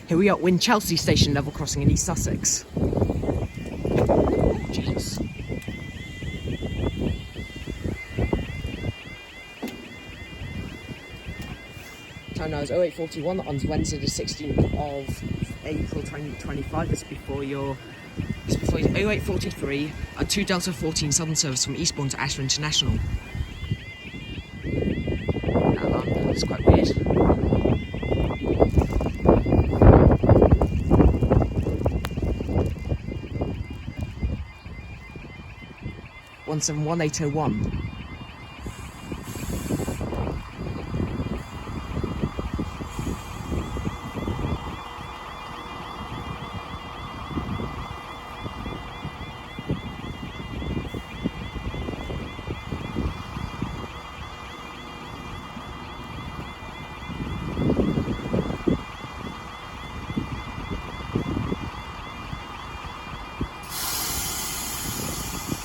Here we are at Winchelsea Station, level crossing in East Sussex. Oh, Jesus. Time now is 08:41 on Wednesday the 16th of April 2025. It's before your 08:43, a 2 Delta 14 Southern service from Eastbourne to Ashford International. That alarm, it's quite weird. One 171801.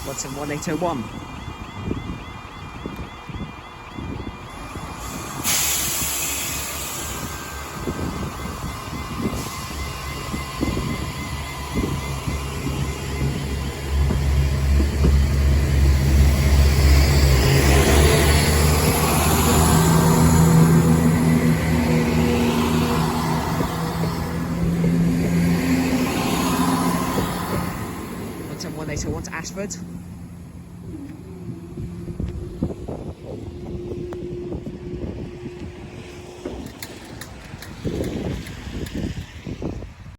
What's in 1801? What's in 1801 to Ashford?